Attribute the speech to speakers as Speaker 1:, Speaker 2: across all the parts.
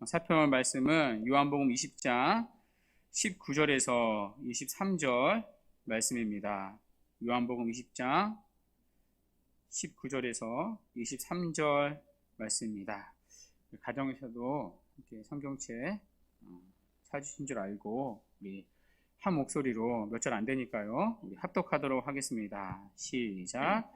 Speaker 1: 살펴볼 말씀은 요한복음 20장 19절에서 23절 말씀입니다. 요한복음 20장 19절에서 23절 말씀입니다. 가정에서도 이렇게 성경책 찾으신 줄 알고 우리 한 목소리로 몇 절 안 되니까요. 우리 합독하도록 하겠습니다. 시작.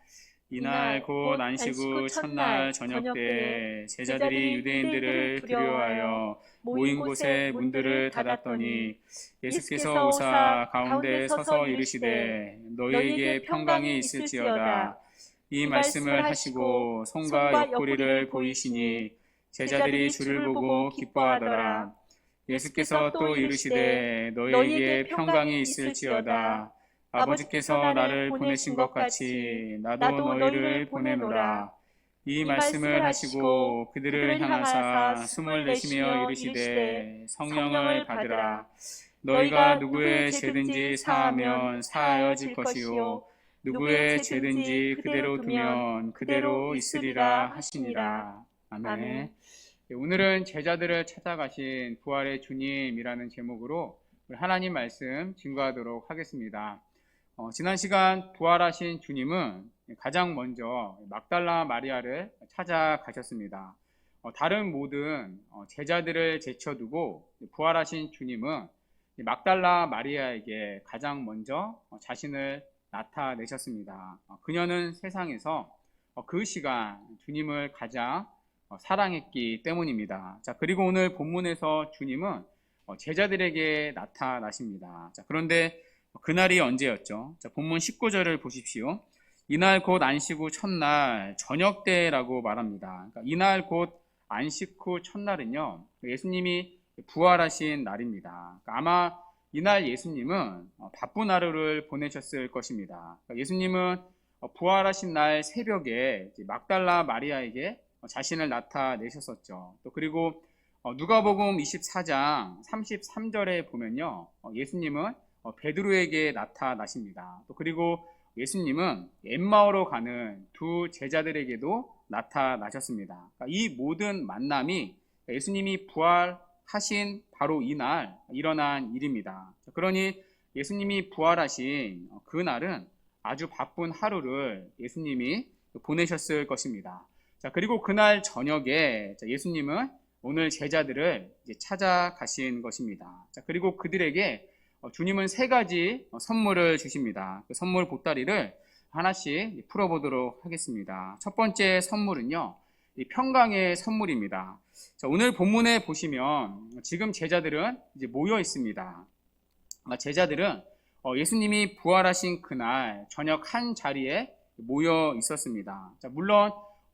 Speaker 1: 이날 곧 안식 후 첫날 저녁 때 제자들이 유대인들을 두려워하여 모인 곳에 문들을 닫았더니 예수께서 오사 가운데 서서 이르시되 너희에게 평강이 있을지어다. 이 말씀을 하시고 손과 옆구리를 보이시니 제자들이 주를 보고 기뻐하더라. 예수께서 또 이르시되 너희에게 평강이 있을지어다. 아버지께서 나를 보내신 것 같이 나도 너희를 보내노라. 이 말씀을 하시고 그들을 향하사 숨을 내쉬며 이르시되 성령을 받으라. 너희가 누구의 죄든지 사하면 사하여질 것이요 누구의 죄든지 그대로 두면 그대로 있으리라 하시니라. 아멘. 오늘은 제자들을 찾아가신 부활의 주님이라는 제목으로 하나님 말씀 증거하도록 하겠습니다. 지난 시간 부활하신 주님은 가장 먼저 막달라 마리아를 찾아가셨습니다. 다른 모든 제자들을 제쳐두고 부활하신 주님은 막달라 마리아에게 가장 먼저 자신을 나타내셨습니다. 그녀는 세상에서 그 시간 주님을 가장 사랑했기 때문입니다. 자, 그리고 오늘 본문에서 주님은 제자들에게 나타나십니다. 자, 그런데 그날이 언제였죠? 자, 본문 19절을 보십시오. 이날 곧 안식 후 첫날 저녁 때라고 말합니다. 그러니까 이날 곧 안식 후 첫날은요, 예수님이 부활하신 날입니다. 그러니까 아마 이날 예수님은 바쁜 하루를 보내셨을 것입니다. 그러니까 예수님은 부활하신 날 새벽에 막달라 마리아에게 자신을 나타내셨었죠. 또 그리고 누가복음 24장 33절에 보면요, 예수님은 베드로에게 나타나십니다. 또 그리고 예수님은 엠마오로 가는 두 제자들에게도 나타나셨습니다. 그러니까 이 모든 만남이 예수님이 부활하신 바로 이날 일어난 일입니다. 그러니 예수님이 부활하신 그날은 아주 바쁜 하루를 예수님이 보내셨을 것입니다. 자, 그리고 그날 저녁에 예수님은 오늘 제자들을 찾아가신 것입니다. 자, 그리고 그들에게 주님은 세 가지 선물을 주십니다. 그 선물 보따리를 하나씩 풀어보도록 하겠습니다. 첫 번째 선물은요, 이 평강의 선물입니다. 자, 오늘 본문에 보시면 지금 제자들은 이제 모여 있습니다. 제자들은 예수님이 부활하신 그날 저녁 한 자리에 모여 있었습니다. 자, 물론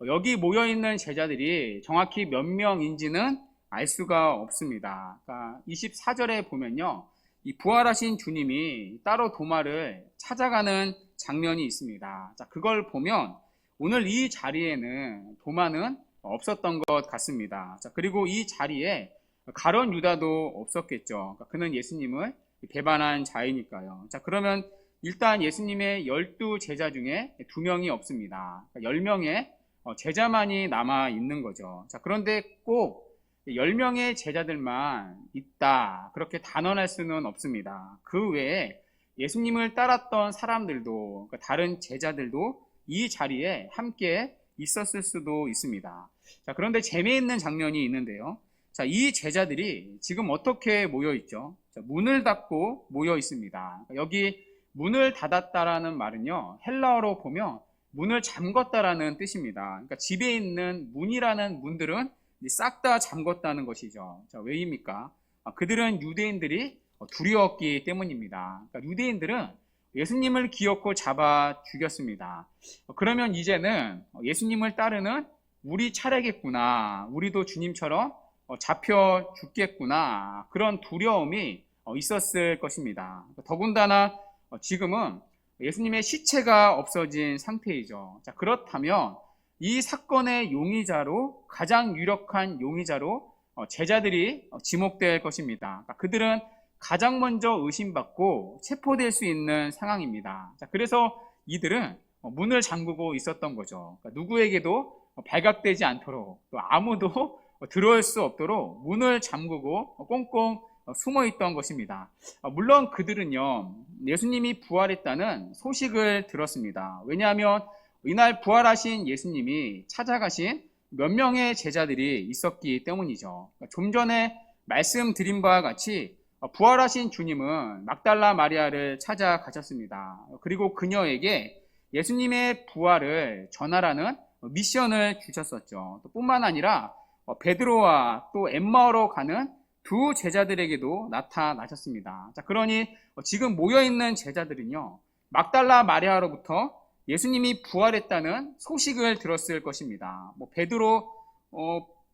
Speaker 1: 여기 모여 있는 제자들이 정확히 몇 명인지는 알 수가 없습니다. 그러니까 24절에 보면요, 이 부활하신 주님이 따로 도마를 찾아가는 장면이 있습니다. 자, 그걸 보면 오늘 이 자리에는 도마는 없었던 것 같습니다. 자, 그리고 이 자리에 가룟 유다도 없었겠죠. 그러니까 그는 예수님을 배반한 자이니까요. 자, 그러면 일단 예수님의 12제자 중에 2명이 없습니다. 그러니까 10명의 제자만이 남아 있는 거죠. 자, 그런데 꼭 10명의 제자들만 있다, 그렇게 단언할 수는 없습니다. 그 외에 예수님을 따랐던 사람들도, 그러니까 다른 제자들도 이 자리에 함께 있었을 수도 있습니다. 자, 그런데 재미있는 장면이 있는데요. 자, 이 제자들이 지금 어떻게 모여 있죠? 자, 문을 닫고 모여 있습니다. 여기 문을 닫았다라는 말은요, 헬라어로 보면 문을 잠궜다라는 뜻입니다. 그러니까 집에 있는 문이라는 문들은 싹 다 잠궜다는 것이죠. 자, 왜입니까? 그들은 유대인들이 두려웠기 때문입니다. 그러니까 유대인들은 예수님을 기어코 잡아 죽였습니다. 그러면 이제는 예수님을 따르는 우리 차례겠구나, 우리도 주님처럼 잡혀 죽겠구나, 그런 두려움이 있었을 것입니다. 더군다나 지금은 예수님의 시체가 없어진 상태이죠. 자, 그렇다면 이 사건의 용의자로, 가장 유력한 용의자로 제자들이 지목될 것입니다. 그들은 가장 먼저 의심받고 체포될 수 있는 상황입니다. 자, 그래서 이들은 문을 잠그고 있었던 거죠. 그러니까 누구에게도 발각되지 않도록, 또 아무도 들어올 수 없도록 문을 잠그고 꽁꽁 숨어 있던 것입니다. 물론 그들은요, 예수님이 부활했다는 소식을 들었습니다. 왜냐하면 이날 부활하신 예수님이 찾아가신 몇 명의 제자들이 있었기 때문이죠. 좀 전에 말씀드린 바와 같이 부활하신 주님은 막달라 마리아를 찾아가셨습니다. 그리고 그녀에게 예수님의 부활을 전하라는 미션을 주셨었죠. 또 뿐만 아니라 베드로와 또 엠마오로 가는 두 제자들에게도 나타나셨습니다. 자, 그러니 지금 모여있는 제자들은요, 막달라 마리아로부터 예수님이 부활했다는 소식을 들었을 것입니다. 베드로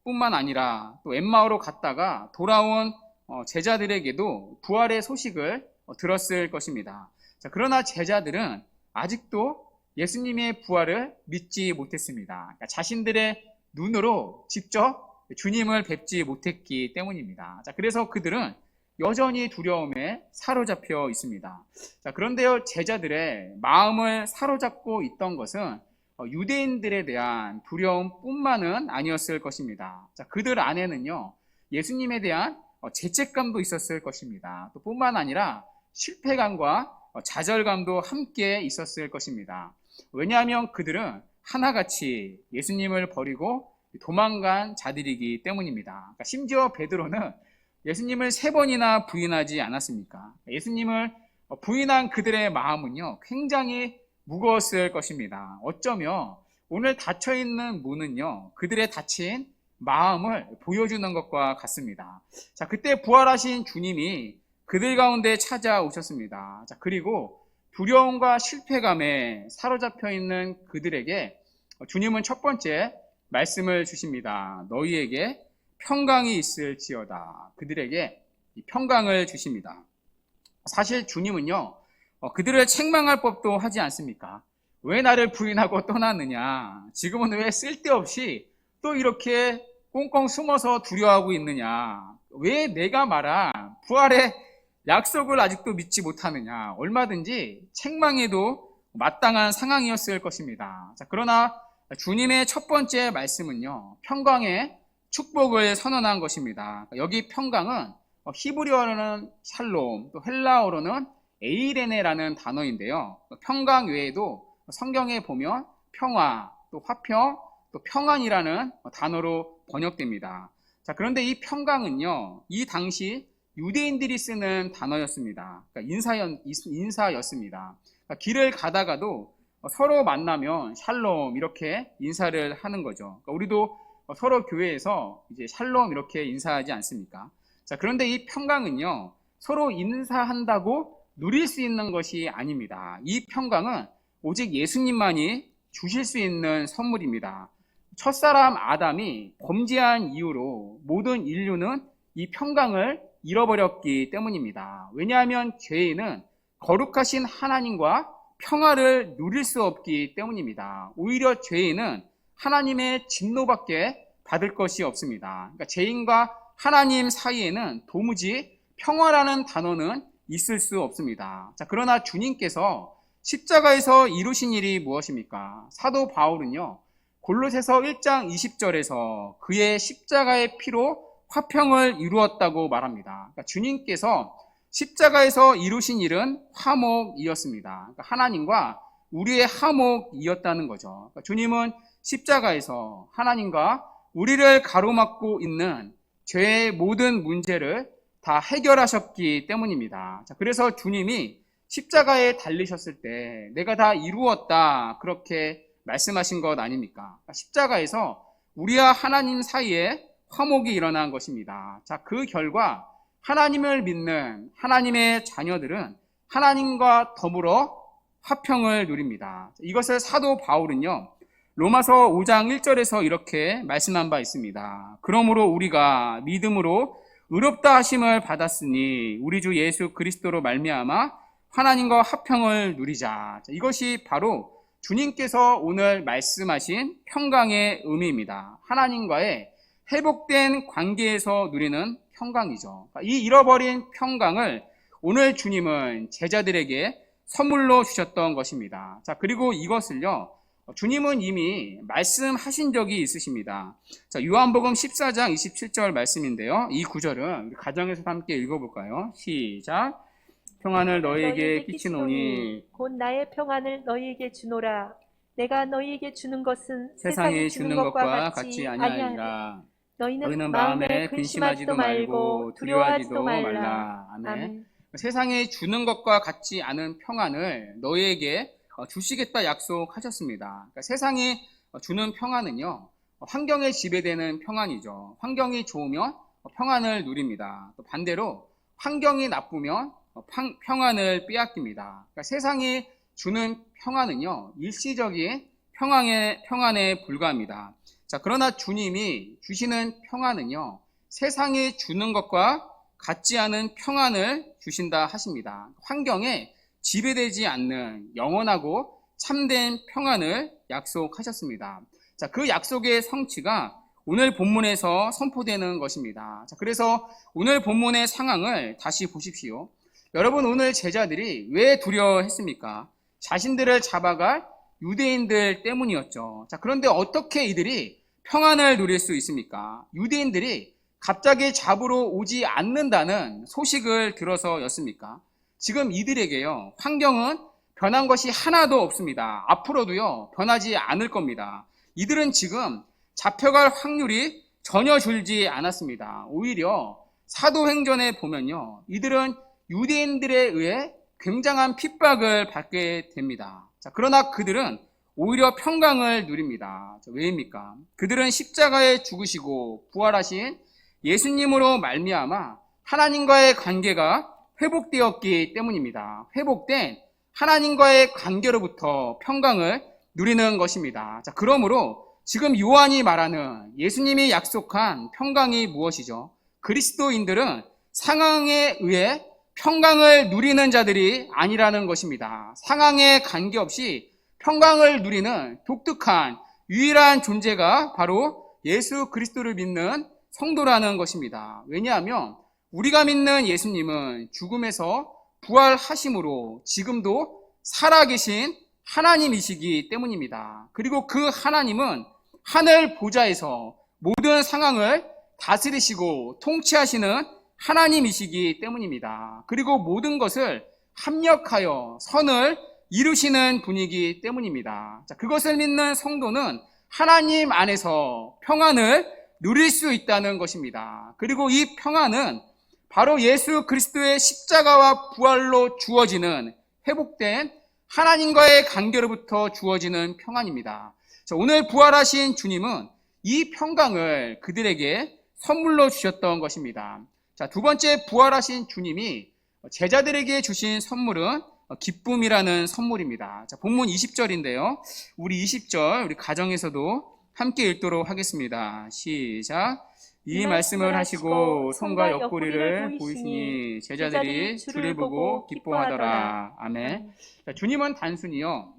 Speaker 1: 뿐만 아니라 또 엠마오로 갔다가 돌아온 제자들에게도 부활의 소식을 들었을 것입니다. 자, 그러나 제자들은 아직도 예수님의 부활을 믿지 못했습니다. 그러니까 자신들의 눈으로 직접 주님을 뵙지 못했기 때문입니다. 자, 그래서 그들은 여전히 두려움에 사로잡혀 있습니다. 자, 그런데요, 제자들의 마음을 사로잡고 있던 것은 유대인들에 대한 두려움뿐만은 아니었을 것입니다. 자, 그들 안에는요, 예수님에 대한 죄책감도 있었을 것입니다. 또 뿐만 아니라 실패감과 좌절감도 함께 있었을 것입니다. 왜냐하면 그들은 하나같이 예수님을 버리고 도망간 자들이기 때문입니다. 그러니까 심지어 베드로는 예수님을 3번이나 부인하지 않았습니까? 예수님을 부인한 그들의 마음은요, 굉장히 무거웠을 것입니다. 어쩌면 오늘 닫혀있는 문은요, 그들의 닫힌 마음을 보여주는 것과 같습니다. 자, 그때 부활하신 주님이 그들 가운데 찾아오셨습니다. 자, 그리고 두려움과 실패감에 사로잡혀 있는 그들에게 주님은 첫 번째 말씀을 주십니다. 너희에게 평강이 있을지어다. 그들에게 평강을 주십니다. 사실 주님은요, 그들을 책망할 법도 하지 않습니까? 왜 나를 부인하고 떠났느냐? 지금은 왜 쓸데없이 또 이렇게 꽁꽁 숨어서 두려워하고 있느냐? 왜 내가 말한 부활의 약속을 아직도 믿지 못하느냐? 얼마든지 책망해도 마땅한 상황이었을 것입니다. 자, 그러나 주님의 첫 번째 말씀은요, 평강의 축복을 선언한 것입니다. 여기 평강은 히브리어로는 샬롬, 또 헬라어로는 에이레네라는 단어인데요. 평강 외에도 성경에 보면 평화, 또 화평, 또 평안이라는 단어로 번역됩니다. 자, 그런데 이 평강은요, 이 당시 유대인들이 쓰는 단어였습니다. 그러니까 인사였습니다. 그러니까 길을 가다가도 서로 만나면 샬롬 이렇게 인사를 하는 거죠. 그러니까 우리도 서로 교회에서 이제 샬롬 이렇게 인사하지 않습니까? 자, 그런데 이 평강은요, 서로 인사한다고 누릴 수 있는 것이 아닙니다. 이 평강은 오직 예수님만이 주실 수 있는 선물입니다. 첫사람 아담이 범죄한 이유로 모든 인류는 이 평강을 잃어버렸기 때문입니다. 왜냐하면 죄인은 거룩하신 하나님과 평화를 누릴 수 없기 때문입니다. 오히려 죄인은 하나님의 진노밖에 받을 것이 없습니다. 그러니까 죄인과 하나님 사이에는 도무지 평화라는 단어는 있을 수 없습니다. 자, 그러나 주님께서 십자가에서 이루신 일이 무엇입니까? 사도 바울은요, 골로새서 1장 20절에서 그의 십자가의 피로 화평을 이루었다고 말합니다. 그러니까 주님께서 십자가에서 이루신 일은 화목이었습니다. 그러니까 하나님과 우리의 화목이었다는 거죠. 그러니까 주님은 십자가에서 하나님과 우리를 가로막고 있는 죄의 모든 문제를 다 해결하셨기 때문입니다. 자, 그래서 주님이 십자가에 달리셨을 때 내가 다 이루었다 그렇게 말씀하신 것 아닙니까? 그러니까 십자가에서 우리와 하나님 사이에 화목이 일어난 것입니다. 자, 그 결과 하나님을 믿는 하나님의 자녀들은 하나님과 더불어 화평을 누립니다. 이것을 사도 바울은요, 로마서 5장 1절에서 이렇게 말씀한 바 있습니다. 그러므로 우리가 믿음으로 의롭다 하심을 받았으니 우리 주 예수 그리스도로 말미암아 하나님과 화평을 누리자. 이것이 바로 주님께서 오늘 말씀하신 평강의 의미입니다. 하나님과의 회복된 관계에서 누리는 평강이죠. 이 잃어버린 평강을 오늘 주님은 제자들에게 선물로 주셨던 것입니다. 자, 그리고 이것을요, 주님은 이미 말씀하신 적이 있으십니다. 자, 요한복음 14장 27절 말씀인데요. 이 구절은 우리 가정에서 함께 읽어볼까요? 시작. 평안을 너희에게 끼치노니
Speaker 2: 곧 나의 평안을 너희에게 주노라. 내가 너희에게 주는 것은
Speaker 1: 세상이 주는 것과 같이 아니하니라. 너희는 마음에 근심하지도 말고 두려워하지도 말라. 아멘. 세상이 주는 것과 같지 않은 평안을 너희에게 주시겠다 약속하셨습니다. 그러니까 세상이 주는 평안은요, 환경에 지배되는 평안이죠. 환경이 좋으면 평안을 누립니다. 또 반대로 환경이 나쁘면 평안을 빼앗깁니다. 그러니까 세상이 주는 평안은요, 일시적인 평안에 불과합니다. 자, 그러나 주님이 주시는 평안은요, 세상이 주는 것과 같지 않은 평안을 주신다 하십니다. 환경에 지배되지 않는 영원하고 참된 평안을 약속하셨습니다. 자, 그 약속의 성취가 오늘 본문에서 선포되는 것입니다. 자, 그래서 오늘 본문의 상황을 다시 보십시오. 여러분, 오늘 제자들이 왜 두려워했습니까? 자신들을 잡아갈 유대인들 때문이었죠. 자, 그런데 어떻게 이들이 평안을 누릴 수 있습니까? 유대인들이 갑자기 잡으러 오지 않는다는 소식을 들어서였습니까? 지금 이들에게요, 환경은 변한 것이 하나도 없습니다. 앞으로도요, 변하지 않을 겁니다. 이들은 지금 잡혀갈 확률이 전혀 줄지 않았습니다. 오히려 사도행전에 보면요, 이들은 유대인들에 의해 굉장한 핍박을 받게 됩니다. 자, 그러나 그들은 오히려 평강을 누립니다. 자, 왜입니까? 그들은 십자가에 죽으시고 부활하신 예수님으로 말미암아 하나님과의 관계가 회복되었기 때문입니다. 회복된 하나님과의 관계로부터 평강을 누리는 것입니다. 자, 그러므로 지금 요한이 말하는 예수님이 약속한 평강이 무엇이죠? 그리스도인들은 상황에 의해 평강을 누리는 자들이 아니라는 것입니다. 상황에 관계없이 평강을 누리는 독특한 유일한 존재가 바로 예수 그리스도를 믿는 성도라는 것입니다. 왜냐하면 우리가 믿는 예수님은 죽음에서 부활하심으로 지금도 살아계신 하나님이시기 때문입니다. 그리고 그 하나님은 하늘 보좌에서 모든 상황을 다스리시고 통치하시는 하나님이시기 때문입니다. 그리고 모든 것을 합력하여 선을 이루시는 분이기 때문입니다. 자, 그것을 믿는 성도는 하나님 안에서 평안을 누릴 수 있다는 것입니다. 그리고 이 평안은 바로 예수 그리스도의 십자가와 부활로 주어지는 회복된 하나님과의 관계로부터 주어지는 평안입니다. 자, 오늘 부활하신 주님은 이 평강을 그들에게 선물로 주셨던 것입니다. 자, 두 번째, 부활하신 주님이 제자들에게 주신 선물은 기쁨이라는 선물입니다. 자, 본문 20절인데요. 우리 20절 우리 가정에서도 함께 읽도록 하겠습니다. 시작. 이 말씀을 하시고 손과 옆구리를 보이시니 제자들이 주를 보고 기뻐하더라. 아멘. 자, 주님은 단순히요,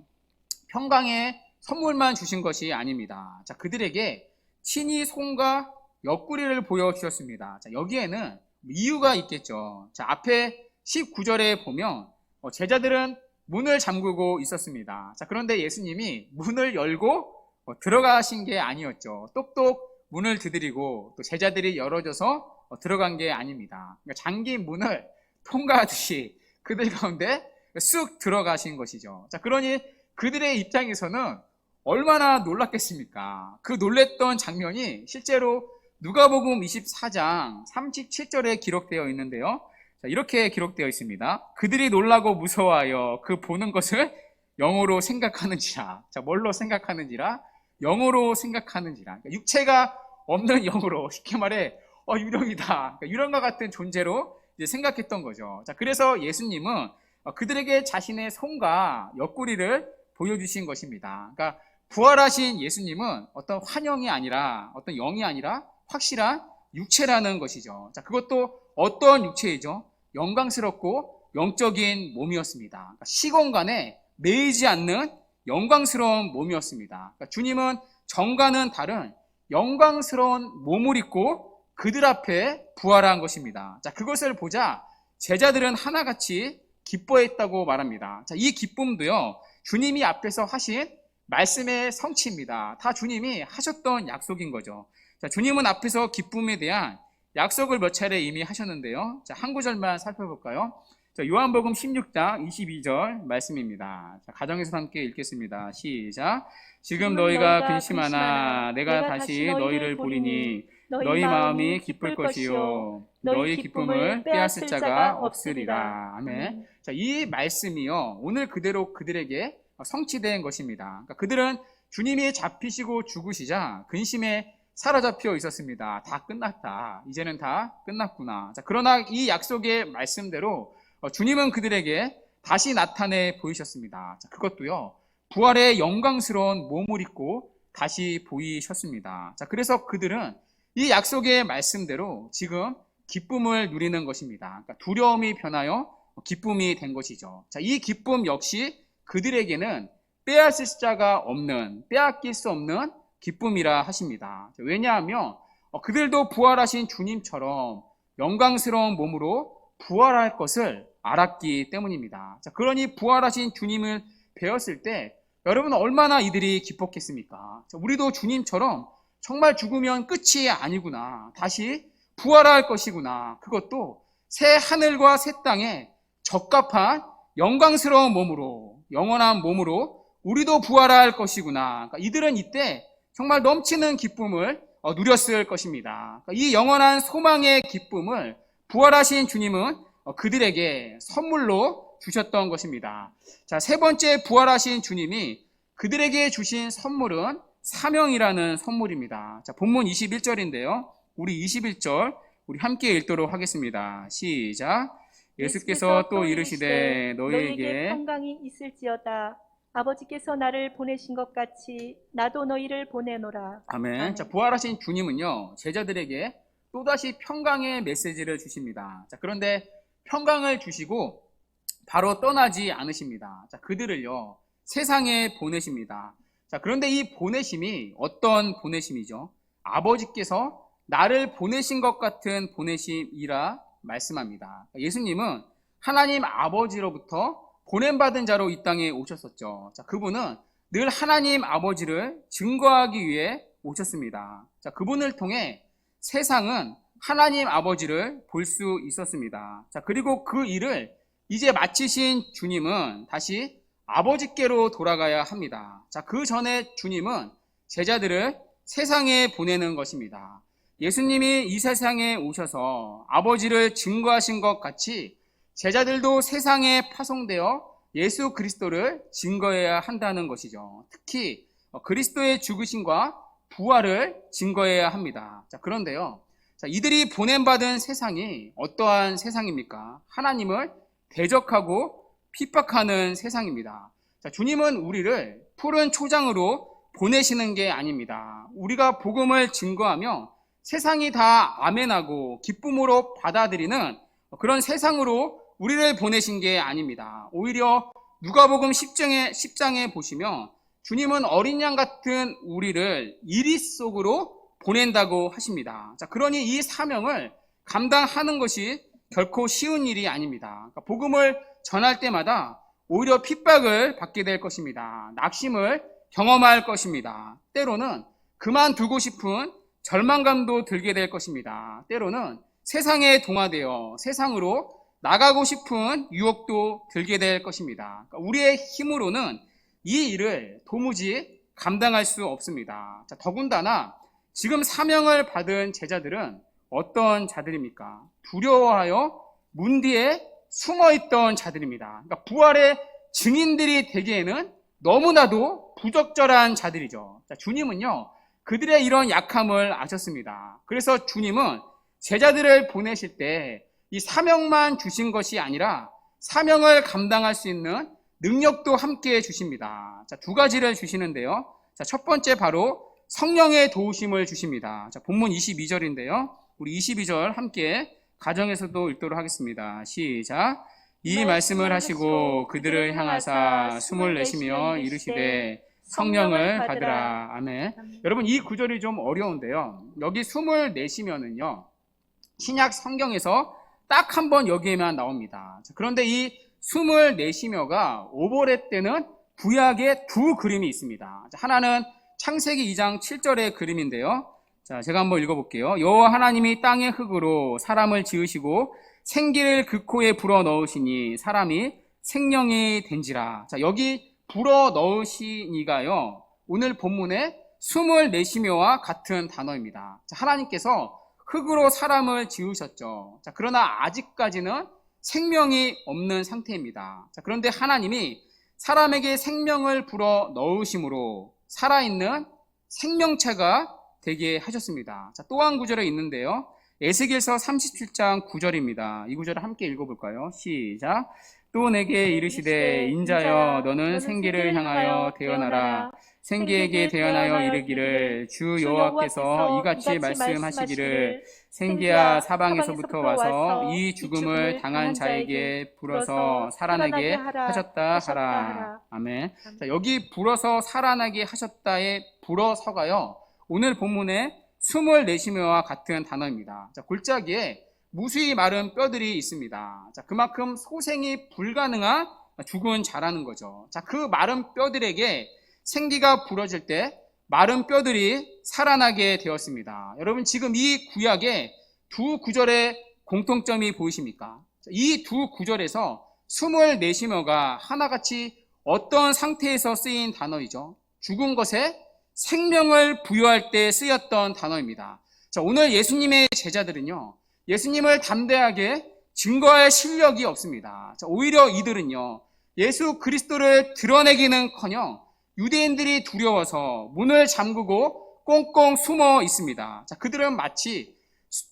Speaker 1: 평강의 선물만 주신 것이 아닙니다. 자, 그들에게 친히 손과 옆구리를 보여주셨습니다. 자, 여기에는 이유가 있겠죠. 자, 앞에 19절에 보면 제자들은 문을 잠그고 있었습니다. 자, 그런데 예수님이 문을 열고 들어가신 게 아니었죠. 똑똑 문을 두드리고 또 제자들이 열어줘서 들어간 게 아닙니다. 그러니까 잠긴 문을 통과하듯이 그들 가운데 쑥 들어가신 것이죠. 자, 그러니 그들의 입장에서는 얼마나 놀랐겠습니까? 그 놀랬던 장면이 실제로 누가복음 24장 37절에 기록되어 있는데요. 자, 이렇게 기록되어 있습니다. 그들이 놀라고 무서워하여 그 보는 것을 영어로 생각하는지라. 자, 뭘로 생각하는지라? 영어로 생각하는지라. 그러니까 육체가 없는 영으로, 쉽게 말해 유령이다. 그러니까 유령과 같은 존재로 이제 생각했던 거죠. 자, 그래서 예수님은 그들에게 자신의 손과 옆구리를 보여주신 것입니다. 그러니까 부활하신 예수님은 어떤 환영이 아니라, 어떤 영이 아니라 확실한 육체라는 것이죠. 자, 그것도 어떤 육체이죠? 영광스럽고 영적인 몸이었습니다. 그러니까 시공간에 매이지 않는 영광스러운 몸이었습니다. 그러니까 주님은 전과는 다른 영광스러운 몸을 입고 그들 앞에 부활한 것입니다. 자, 그것을 보자 제자들은 하나같이 기뻐했다고 말합니다. 자, 이 기쁨도요, 주님이 앞에서 하신 말씀의 성취입니다. 다 주님이 하셨던 약속인 거죠. 자, 주님은 앞에서 기쁨에 대한 약속을 몇 차례 이미 하셨는데요. 자, 한 구절만 살펴볼까요? 자, 요한복음 16장 22절 말씀입니다. 자, 가정에서 함께 읽겠습니다. 시작. 지금 너희가 근심하나 내가 다시 너희를 보리니 너희 마음이 기쁠 것이요 너희 기쁨을 빼앗을 자가 없으리라. 아멘. 자, 이 말씀이요 오늘 그대로 그들에게 성취된 것입니다. 그러니까 그들은 주님이 잡히시고 죽으시자 근심에 사로잡혀 있었습니다. 다 끝났다. 이제는 다 끝났구나. 자, 그러나 이 약속의 말씀대로 주님은 그들에게 다시 나타내 보이셨습니다. 자, 그것도요 부활의 영광스러운 몸을 입고 다시 보이셨습니다. 자, 그래서 그들은 이 약속의 말씀대로 지금 기쁨을 누리는 것입니다. 그러니까 두려움이 변하여 기쁨이 된 것이죠. 자, 이 기쁨 역시 그들에게는 빼앗을 자가 없는, 빼앗길 수 없는 기쁨이라 하십니다. 자, 왜냐하면 그들도 부활하신 주님처럼 영광스러운 몸으로 부활할 것을 알았기 때문입니다. 자, 그러니 부활하신 주님을 배웠을 때 여러분 얼마나 이들이 기뻤겠습니까? 자, 우리도 주님처럼 정말 죽으면 끝이 아니구나. 다시 부활할 것이구나. 그것도 새 하늘과 새 땅에 적합한 영광스러운 몸으로, 영원한 몸으로 우리도 부활할 것이구나. 그러니까 이들은 이때 정말 넘치는 기쁨을 누렸을 것입니다. 그러니까 이 영원한 소망의 기쁨을 부활하신 주님은 그들에게 선물로 주셨던 것입니다. 자, 세 번째 부활하신 주님이 그들에게 주신 선물은 사명이라는 선물입니다. 자, 본문 21절인데요. 우리 21절 우리 함께 읽도록 하겠습니다. 시작. 예수께서 또 이르시되 너희에게
Speaker 2: 평강이 있을지어다. 아버지께서 나를 보내신 것 같이 나도 너희를 보내노라.
Speaker 1: 아멘.
Speaker 2: 아멘.
Speaker 1: 자, 부활하신 주님은요 제자들에게 또다시 평강의 메시지를 주십니다. 자, 그런데 평강을 주시고 바로 떠나지 않으십니다. 자, 그들을요 세상에 보내십니다. 자, 그런데 이 보내심이 어떤 보내심이죠? 아버지께서 나를 보내신 것 같은 보내심이라 말씀합니다. 예수님은 하나님 아버지로부터 보냄받은 자로 이 땅에 오셨었죠. 자, 그분은 늘 하나님 아버지를 증거하기 위해 오셨습니다. 자, 그분을 통해 세상은 하나님 아버지를 볼 수 있었습니다. 자, 그리고 그 일을 이제 마치신 주님은 다시 아버지께로 돌아가야 합니다. 자, 그 전에 주님은 제자들을 세상에 보내는 것입니다. 예수님이 이 세상에 오셔서 아버지를 증거하신 것 같이 제자들도 세상에 파송되어 예수 그리스도를 증거해야 한다는 것이죠. 특히 그리스도의 죽으심과 부활을 증거해야 합니다. 자, 그런데요. 자, 이들이 보냄받은 세상이 어떠한 세상입니까? 하나님을 대적하고 핍박하는 세상입니다. 자, 주님은 우리를 푸른 초장으로 보내시는 게 아닙니다. 우리가 복음을 증거하며 세상이 다 아멘하고 기쁨으로 받아들이는 그런 세상으로 우리를 보내신 게 아닙니다. 오히려 누가복음 10장에 보시면 주님은 어린 양 같은 우리를 이리 속으로 보낸다고 하십니다. 자, 그러니 이 사명을 감당하는 것이 결코 쉬운 일이 아닙니다. 그러니까 복음을 전할 때마다 오히려 핍박을 받게 될 것입니다. 낙심을 경험할 것입니다. 때로는 그만두고 싶은 절망감도 들게 될 것입니다. 때로는 세상에 동화되어 세상으로 나가고 싶은 유혹도 들게 될 것입니다. 그러니까 우리의 힘으로는 이 일을 도무지 감당할 수 없습니다. 자, 더군다나 지금 사명을 받은 제자들은 어떤 자들입니까? 두려워하여 문 뒤에 숨어있던 자들입니다. 그러니까 부활의 증인들이 되기에는 너무나도 부적절한 자들이죠. 자, 주님은요 그들의 이런 약함을 아셨습니다. 그래서 주님은 제자들을 보내실 때 이 사명만 주신 것이 아니라 사명을 감당할 수 있는 능력도 함께 주십니다. 자, 두 가지를 주시는데요. 자, 첫 번째 바로 성령의 도우심을 주십니다. 자, 본문 22절인데요. 우리 22절 함께 가정에서도 읽도록 하겠습니다. 시작. 이 말씀을 하시고 그들을 향하사 숨을 내쉬며 이르시되 성령을 받으라. 아멘. 여러분 이 구절이 좀 어려운데요. 여기 숨을 내쉬면은요. 신약 성경에서 딱 한 번 여기에만 나옵니다. 자, 그런데 이 숨을 내쉬며가 오버랩 때는 구약에 두 그림이 있습니다. 하나는 창세기 2장 7절의 그림인데요. 자, 제가 한번 읽어볼게요. 여호와 하나님이 땅의 흙으로 사람을 지으시고 생기를 그 코에 불어 넣으시니 사람이 생명이 된지라. 자, 여기 불어 넣으시니가요, 오늘 본문에 숨을 내쉬며와 같은 단어입니다. 자, 하나님께서 흙으로 사람을 지으셨죠. 자, 그러나 아직까지는 생명이 없는 상태입니다. 자, 그런데 하나님이 사람에게 생명을 불어 넣으심으로 살아있는 생명체가 되게 하셨습니다. 자, 또 한 구절에 있는데요. 에스겔서 37장 9절입니다. 이 구절을 함께 읽어볼까요? 시작. 또 내게 이르시되 인자여 너는 생기를 향하여 대언하라. 생기에게 대언하여 이르기를 주 여호와께서 이같이 말씀하시기를 생기야 사방에서부터 와서 이 죽음을 당한 자에게 불어서 살아나게 하셨다 하라. 아멘. 자, 여기 불어서 살아나게 하셨다의 불어서가요, 오늘 본문에 숨을 내쉬며와 같은 단어입니다. 자, 골짜기에 무수히 마른 뼈들이 있습니다. 자, 그만큼 소생이 불가능한 죽은 자라는 거죠. 자, 그 마른 뼈들에게 생기가 불어질 때 마른 뼈들이 살아나게 되었습니다. 여러분, 지금 이 구약의 두 구절의 공통점이 보이십니까? 이 두 구절에서 숨을 내쉬며가 하나같이 어떤 상태에서 쓰인 단어이죠? 죽은 것에 생명을 부여할 때 쓰였던 단어입니다. 자, 오늘 예수님의 제자들은요, 예수님을 담대하게 증거할 실력이 없습니다. 자, 오히려 이들은요, 예수 그리스도를 드러내기는커녕 유대인들이 두려워서 문을 잠그고 꽁꽁 숨어 있습니다. 자, 그들은 마치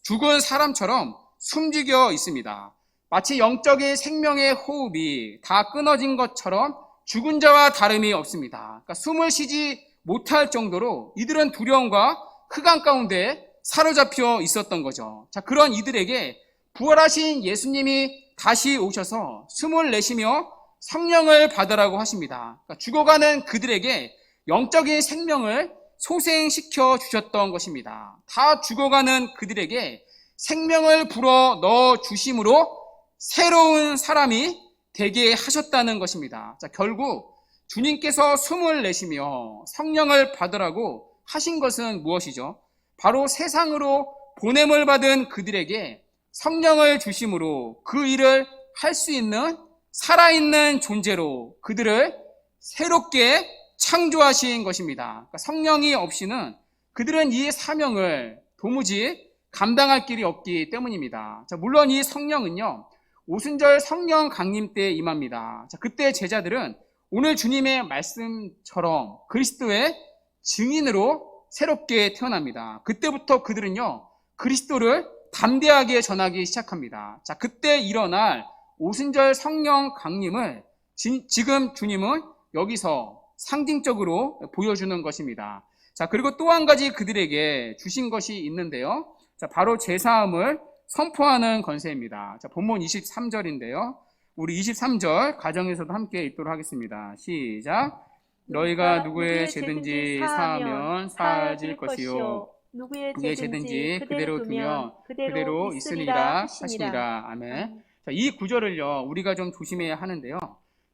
Speaker 1: 죽은 사람처럼 숨죽여 있습니다. 마치 영적인 생명의 호흡이 다 끊어진 것처럼 죽은 자와 다름이 없습니다. 그러니까 숨을 쉬지 못할 정도로 이들은 두려움과 흑암 가운데 사로잡혀 있었던 거죠. 자, 그런 이들에게 부활하신 예수님이 다시 오셔서 숨을 내쉬며 성령을 받으라고 하십니다. 그러니까 죽어가는 그들에게 영적인 생명을 소생시켜 주셨던 것입니다. 다 죽어가는 그들에게 생명을 불어 넣어 주심으로 새로운 사람이 되게 하셨다는 것입니다. 자, 결국 주님께서 숨을 내쉬며 성령을 받으라고 하신 것은 무엇이죠? 바로 세상으로 보냄을 받은 그들에게 성령을 주심으로 그 일을 할 수 있는 살아있는 존재로 그들을 새롭게 창조하신 것입니다. 그러니까 성령이 없이는 그들은 이 사명을 도무지 감당할 길이 없기 때문입니다. 자, 물론 이 성령은요, 오순절 성령 강림 때 임합니다. 자, 그때 제자들은 오늘 주님의 말씀처럼 그리스도의 증인으로 새롭게 태어납니다. 그때부터 그들은요, 그리스도를 담대하게 전하기 시작합니다. 자, 그때 일어날 오순절 성령 강림을 지금 주님은 여기서 상징적으로 보여주는 것입니다. 자, 그리고 또 한 가지 그들에게 주신 것이 있는데요. 자, 바로 제사함을 선포하는 권세입니다. 자, 본문 23절인데요. 우리 23절 가정에서도 함께 읽도록 하겠습니다. 시작. 너희가 누구의 죄든지 사하면 사하질 것이요 누구의 죄든지 그대로 두면 그대로 있으리라 하시니라. 아멘. 자, 이 구절을요, 우리가 좀 조심해야 하는데요.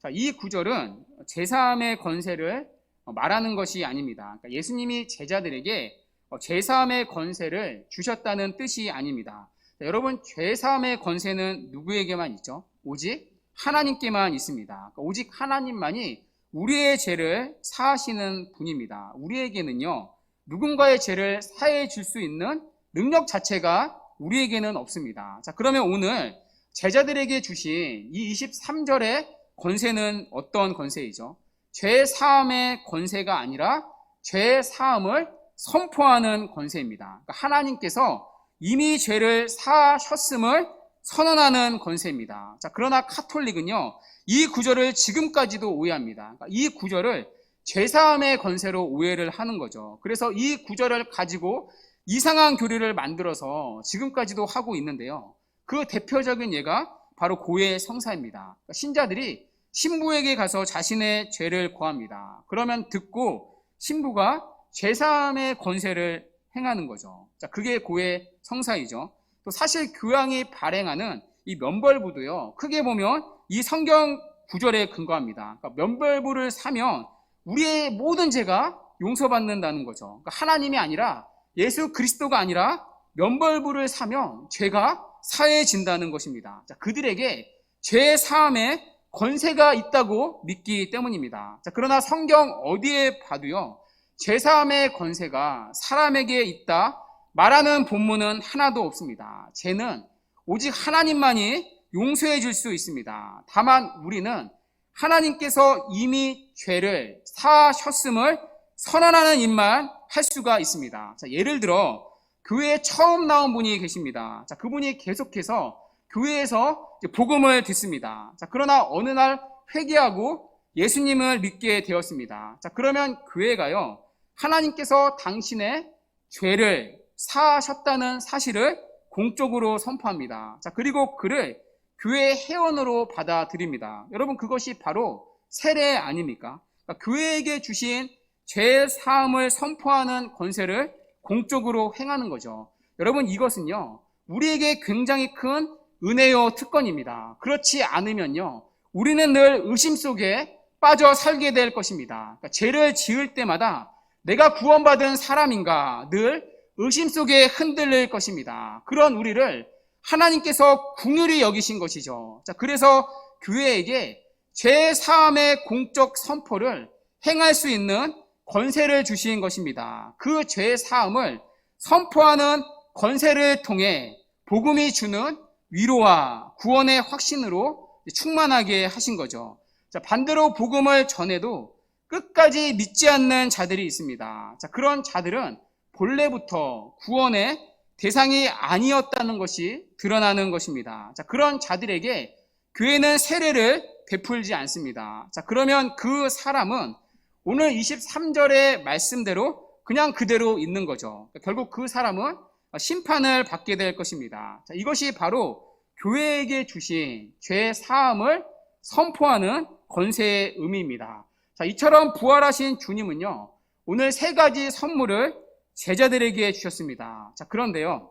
Speaker 1: 자, 이 구절은 제사함의 권세를 말하는 것이 아닙니다. 그러니까 예수님이 제자들에게 제사함의 권세를 주셨다는 뜻이 아닙니다. 자, 여러분, 제사함의 권세는 누구에게만 있죠? 오직 하나님께만 있습니다. 그러니까 오직 하나님만이 우리의 죄를 사하시는 분입니다. 우리에게는요, 누군가의 죄를 사해 줄 수 있는 능력 자체가 우리에게는 없습니다. 자, 그러면 오늘 제자들에게 주신 이 23절의 권세는 어떤 권세이죠? 죄 사함의 권세가 아니라 죄 사함을 선포하는 권세입니다. 그러니까 하나님께서 이미 죄를 사하셨음을 선언하는 권세입니다. 자, 그러나 카톨릭은요, 이 구절을 지금까지도 오해합니다. 그러니까 이 구절을 죄사함의 권세로 오해를 하는 거죠. 그래서 이 구절을 가지고 이상한 교리를 만들어서 지금까지도 하고 있는데요. 그 대표적인 예가 바로 고해 성사입니다. 그러니까 신자들이 신부에게 가서 자신의 죄를 고합니다. 그러면 듣고 신부가 죄사함의 권세를 행하는 거죠. 자, 그게 고해 성사이죠. 또 사실 교황이 발행하는 이 면벌부도요, 크게 보면 이 성경 구절에 근거합니다. 그러니까 면벌부를 사면 우리의 모든 죄가 용서받는다는 거죠. 그러니까 하나님이 아니라 예수 그리스도가 아니라 면벌부를 사면 죄가 사해진다는 것입니다. 자, 그들에게 죄 사함의 권세가 있다고 믿기 때문입니다. 자, 그러나 성경 어디에 봐도요, 죄 사함의 권세가 사람에게 있다 말하는 본문은 하나도 없습니다. 죄는 오직 하나님만이 용서해 줄 수 있습니다. 다만 우리는 하나님께서 이미 죄를 사하셨음을 선언하는 일만 할 수가 있습니다. 자, 예를 들어 교회에 처음 나온 분이 계십니다. 자, 그분이 계속해서 교회에서 복음을 듣습니다. 자, 그러나 어느 날 회개하고 예수님을 믿게 되었습니다. 자, 그러면 교회가요, 하나님께서 당신의 죄를 사하셨다는 사실을 공적으로 선포합니다. 자, 그리고 그를 교회의 회원으로 받아들입니다. 여러분, 그것이 바로 세례 아닙니까? 그러니까 교회에게 주신 죄 사함을 선포하는 권세를 공적으로 행하는 거죠. 여러분, 이것은요, 우리에게 굉장히 큰 은혜요 특권입니다. 그렇지 않으면요, 우리는 늘 의심 속에 빠져 살게 될 것입니다. 그러니까 죄를 지을 때마다 내가 구원받은 사람인가 늘 의심 속에 흔들릴 것입니다. 그런 우리를 하나님께서 긍휼히 여기신 것이죠. 자, 그래서 교회에게 죄 사함의 공적 선포를 행할 수 있는 권세를 주신 것입니다. 그 죄 사함을 선포하는 권세를 통해 복음이 주는 위로와 구원의 확신으로 충만하게 하신 거죠. 자, 반대로 복음을 전해도 끝까지 믿지 않는 자들이 있습니다. 자, 그런 자들은 본래부터 구원의 대상이 아니었다는 것이 드러나는 것입니다. 자, 그런 자들에게 교회는 세례를 베풀지 않습니다. 자, 그러면 그 사람은 오늘 23절의 말씀대로 그냥 그대로 있는 거죠. 결국 그 사람은 심판을 받게 될 것입니다. 자, 이것이 바로 교회에게 주신 죄 사함을 선포하는 권세의 의미입니다. 자, 이처럼 부활하신 주님은요, 오늘 세 가지 선물을 제자들에게 주셨습니다. 자, 그런데요,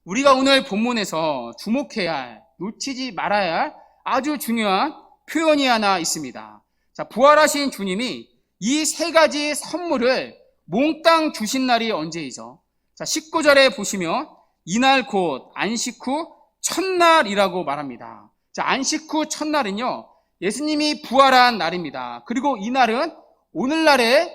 Speaker 1: 우리가 오늘 본문에서 주목해야 할, 놓치지 말아야 할 아주 중요한 표현이 하나 있습니다. 자, 부활하신 주님이 이 세 가지 선물을 몽땅 주신 날이 언제이죠? 자, 19절에 보시면 이날 곧 안식 후 첫날이라고 말합니다. 자, 안식 후 첫날은요, 예수님이 부활한 날입니다. 그리고 이날은 오늘날의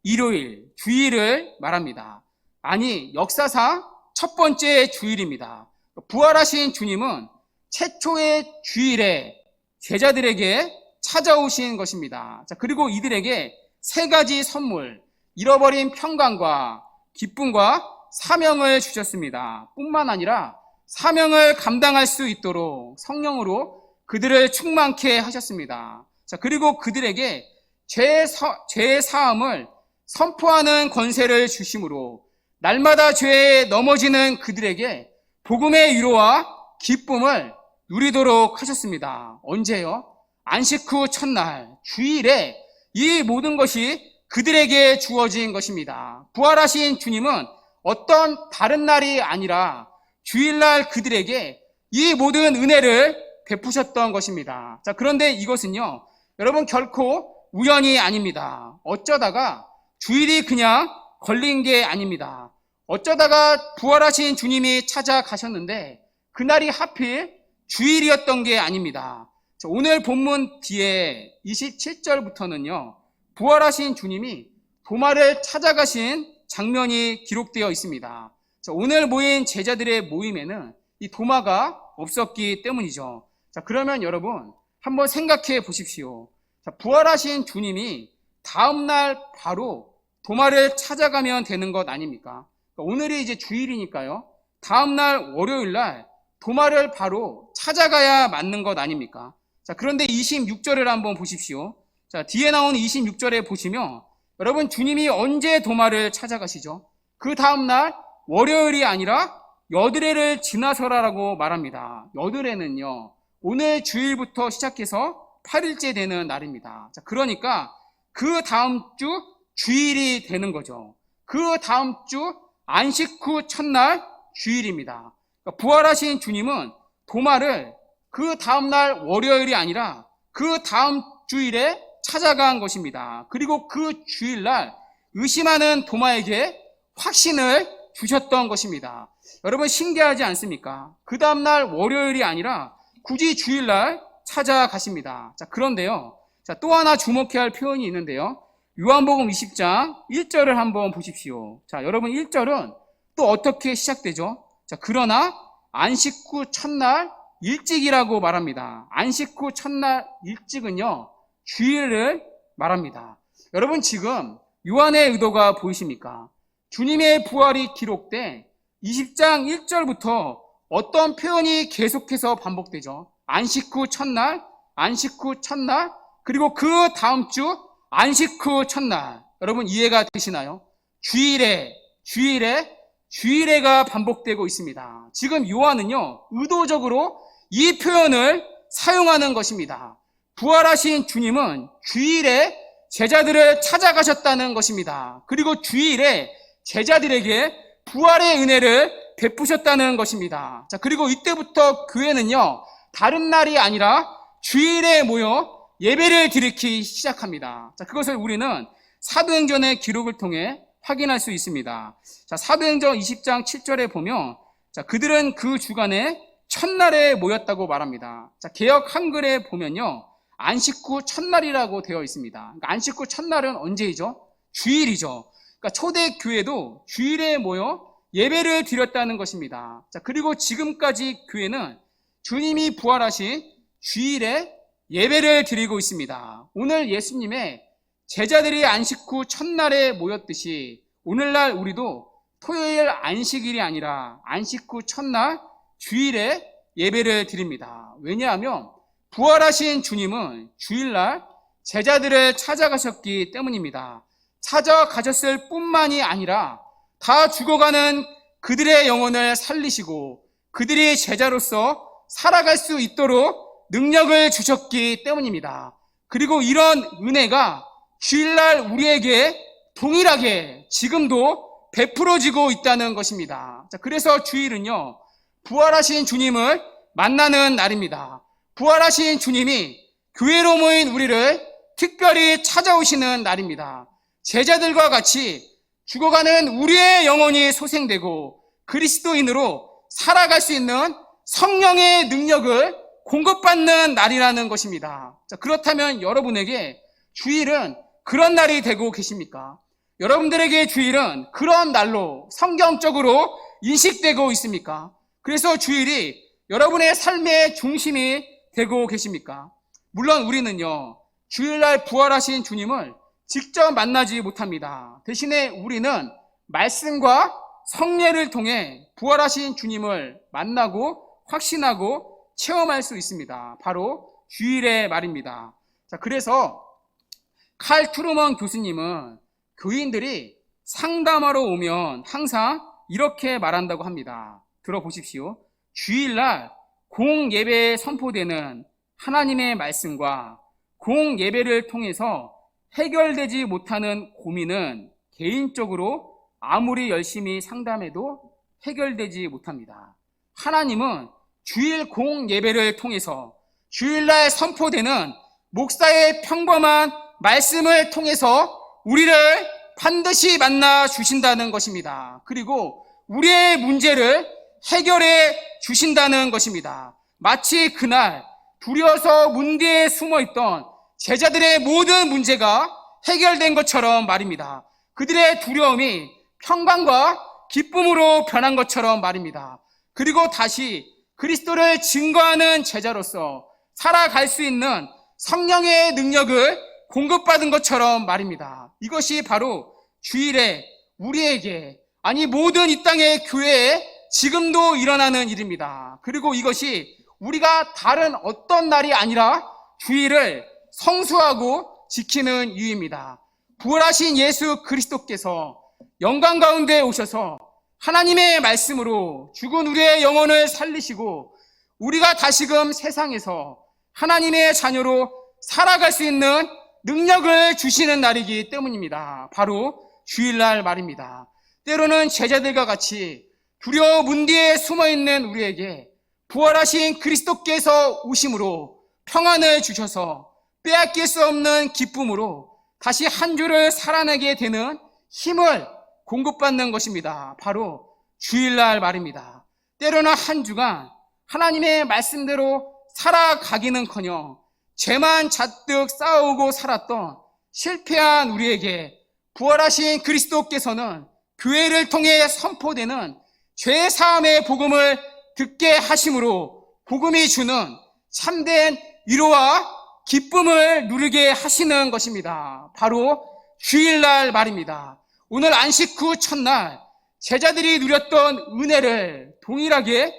Speaker 1: 일요일, 주일을 말합니다. 아니, 역사상 첫 번째 주일입니다. 부활하신 주님은 최초의 주일에 제자들에게 찾아오신 것입니다. 자, 그리고 이들에게 세 가지 선물, 잃어버린 평강과 기쁨과 사명을 주셨습니다. 뿐만 아니라 사명을 감당할 수 있도록 성령으로 그들을 충만케 하셨습니다. 자, 그리고 그들에게 죄 사함을 선포하는 권세를 주심으로 날마다 죄에 넘어지는 그들에게 복음의 위로와 기쁨을 누리도록 하셨습니다. 언제요? 안식 후 첫날, 주일에 이 모든 것이 그들에게 주어진 것입니다. 부활하신 주님은 어떤 다른 날이 아니라 주일날 그들에게 이 모든 은혜를 베푸셨던 것입니다. 자, 그런데 이것은요, 여러분 결코 우연이 아닙니다. 어쩌다가 주일이 그냥 걸린 게 아닙니다. 어쩌다가 부활하신 주님이 찾아가셨는데 그날이 하필 주일이었던 게 아닙니다. 자, 오늘 본문 뒤에 27절부터는요, 부활하신 주님이 도마를 찾아가신 장면이 기록되어 있습니다. 자, 오늘 모인 제자들의 모임에는 이 도마가 없었기 때문이죠. 자, 그러면 여러분 한번 생각해 보십시오. 자, 부활하신 주님이 다음날 바로 도마를 찾아가면 되는 것 아닙니까? 그러니까 오늘이 이제 주일이니까요, 다음날 월요일날 도마를 바로 찾아가야 맞는 것 아닙니까? 자, 그런데 26절을 한번 보십시오. 자, 뒤에 나온 26절에 보시면 여러분 주님이 언제 도마를 찾아가시죠? 그 다음날 월요일이 아니라 여드레를 지나서라라고 말합니다. 여드레는요, 오늘 주일부터 시작해서 8일째 되는 날입니다. 자, 그러니까 그 다음 주 주일이 되는 거죠. 그 다음 주 안식 후 첫날 주일입니다. 그러니까 부활하신 주님은 도마를 그 다음날 월요일이 아니라 그 다음 주일에 찾아간 것입니다. 그리고 그 주일날 의심하는 도마에게 확신을 주셨던 것입니다. 여러분 신기하지 않습니까? 그 다음날 월요일이 아니라 굳이 주일날 찾아가십니다. 자, 그런데요. 자, 또 하나 주목해야 할 표현이 있는데요. 요한복음 20장 1절을 한번 보십시오. 자, 여러분 1절은 또 어떻게 시작되죠? 자, 그러나 안식 후 첫날 일찍이라고 말합니다. 안식 후 첫날 일찍은요, 주일을 말합니다. 여러분 지금 요한의 의도가 보이십니까? 주님의 부활이 기록돼 20장 1절부터 어떤 표현이 계속해서 반복되죠? 안식 후 첫날, 안식 후 첫날, 그리고 그 다음 주 안식 후 첫날. 여러분 이해가 되시나요? 주일에가 반복되고 있습니다. 지금 요한은요, 의도적으로 이 표현을 사용하는 것입니다. 부활하신 주님은 주일에 제자들을 찾아가셨다는 것입니다. 그리고 주일에 제자들에게 부활의 은혜를 베푸셨다는 것입니다. 자, 그리고 이때부터 교회는요, 다른 날이 아니라 주일에 모여 예배를 드리기 시작합니다. 자, 그것을 우리는 사도행전의 기록을 통해 확인할 수 있습니다. 자, 사도행전 20장 7절에 보면, 자, 그들은 그 주간에 첫날에 모였다고 말합니다. 자, 개역 한글에 보면요, 안식 후 첫날이라고 되어 있습니다. 그러니까 안식 후 첫날은 언제이죠? 주일이죠. 그러니까 초대 교회도 주일에 모여 예배를 드렸다는 것입니다. 자, 그리고 지금까지 교회는 주님이 부활하신 주일에 예배를 드리고 있습니다. 오늘 예수님의 제자들이 안식 후 첫날에 모였듯이 오늘날 우리도 토요일 안식일이 아니라 안식 후 첫날 주일에 예배를 드립니다. 왜냐하면 부활하신 주님은 주일날 제자들을 찾아가셨기 때문입니다. 찾아가셨을 뿐만이 아니라 다 죽어가는 그들의 영혼을 살리시고 그들이 제자로서 살아갈 수 있도록 능력을 주셨기 때문입니다. 그리고 이런 은혜가 주일날 우리에게 동일하게 지금도 베풀어지고 있다는 것입니다. 자, 그래서 주일은요, 부활하신 주님을 만나는 날입니다. 부활하신 주님이 교회로 모인 우리를 특별히 찾아오시는 날입니다. 제자들과 같이 죽어가는 우리의 영혼이 소생되고 그리스도인으로 살아갈 수 있는 성령의 능력을 공급받는 날이라는 것입니다. 자, 그렇다면 여러분에게 주일은 그런 날이 되고 계십니까? 여러분들에게 주일은 그런 날로 성경적으로 인식되고 있습니까? 그래서 주일이 여러분의 삶의 중심이 되고 계십니까? 물론 우리는요, 주일날 부활하신 주님을 직접 만나지 못합니다. 대신에 우리는 말씀과 성례를 통해 부활하신 주님을 만나고 확신하고 체험할 수 있습니다. 바로 주일의 말입니다. 자, 그래서 칼 트루먼 교수님은 교인들이 상담하러 오면 항상 이렇게 말한다고 합니다. 들어보십시오. 주일날 공예배에 선포되는 하나님의 말씀과 공예배를 통해서 해결되지 못하는 고민은 개인적으로 아무리 열심히 상담해도 해결되지 못합니다. 하나님은 주일 공예배를 통해서 주일날 선포되는 목사의 평범한 말씀을 통해서 우리를 반드시 만나 주신다는 것입니다. 그리고 우리의 문제를 해결해 주신다는 것입니다. 마치 그날 두려워서 문 뒤에 숨어있던 제자들의 모든 문제가 해결된 것처럼 말입니다. 그들의 두려움이 평강과 기쁨으로 변한 것처럼 말입니다. 그리고 다시 그리스도를 증거하는 제자로서 살아갈 수 있는 성령의 능력을 공급받은 것처럼 말입니다. 이것이 바로 주일에 우리에게, 아니 모든 이 땅의 교회에 지금도 일어나는 일입니다. 그리고 이것이 우리가 다른 어떤 날이 아니라 주일을 성수하고 지키는 이유입니다. 부활하신 예수 그리스도께서 영광 가운데 오셔서 하나님의 말씀으로 죽은 우리의 영혼을 살리시고 우리가 다시금 세상에서 하나님의 자녀로 살아갈 수 있는 능력을 주시는 날이기 때문입니다. 바로 주일날 말입니다. 때로는 제자들과 같이 두려워 문 뒤에 숨어있는 우리에게 부활하신 그리스도께서 오심으로 평안을 주셔서 빼앗길 수 없는 기쁨으로 다시 한 주를 살아내게 되는 힘을 공급받는 것입니다. 바로 주일날 말입니다. 때로는 한 주간 하나님의 말씀대로 살아가기는커녕 죄만 잔뜩 쌓아오고 살았던 실패한 우리에게 부활하신 그리스도께서는 교회를 통해 선포되는 죄 사함의 복음을 듣게 하심으로 복음이 주는 참된 위로와 기쁨을 누리게 하시는 것입니다. 바로 주일날 말입니다. 오늘 안식 후 첫날 제자들이 누렸던 은혜를 동일하게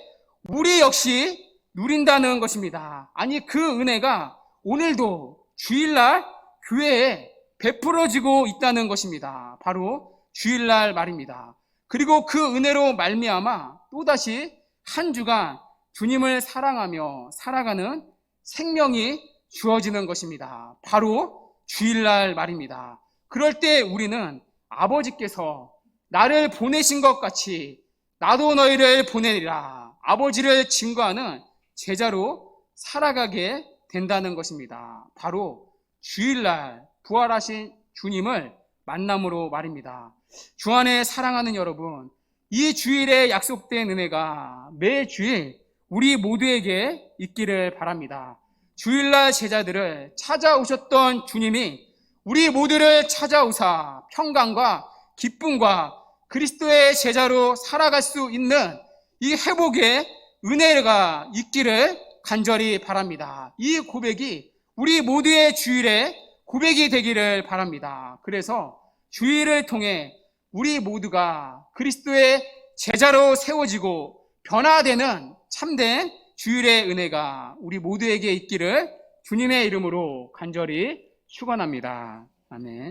Speaker 1: 우리 역시 누린다는 것입니다. 아니, 그 은혜가 오늘도 주일날 교회에 베풀어지고 있다는 것입니다. 바로 주일날 말입니다. 그리고 그 은혜로 말미암아 또다시 한 주간 주님을 사랑하며 살아가는 생명이 주어지는 것입니다. 바로 주일날 말입니다. 그럴 때 우리는 아버지께서 나를 보내신 것 같이 나도 너희를 보내리라, 아버지를 증거하는 제자로 살아가게 된다는 것입니다. 바로 주일날 부활하신 주님을 만남으로 말입니다. 주 안에 사랑하는 여러분, 이 주일에 약속된 은혜가 매주일 우리 모두에게 있기를 바랍니다. 주일날 제자들을 찾아오셨던 주님이 우리 모두를 찾아오사 평강과 기쁨과 그리스도의 제자로 살아갈 수 있는 이 회복의 은혜가 있기를 간절히 바랍니다. 이 고백이 우리 모두의 주일에 고백이 되기를 바랍니다. 그래서 주일을 통해 우리 모두가 그리스도의 제자로 세워지고 변화되는 참된 주일의 은혜가 우리 모두에게 있기를 주님의 이름으로 간절히 축원합니다. 아멘.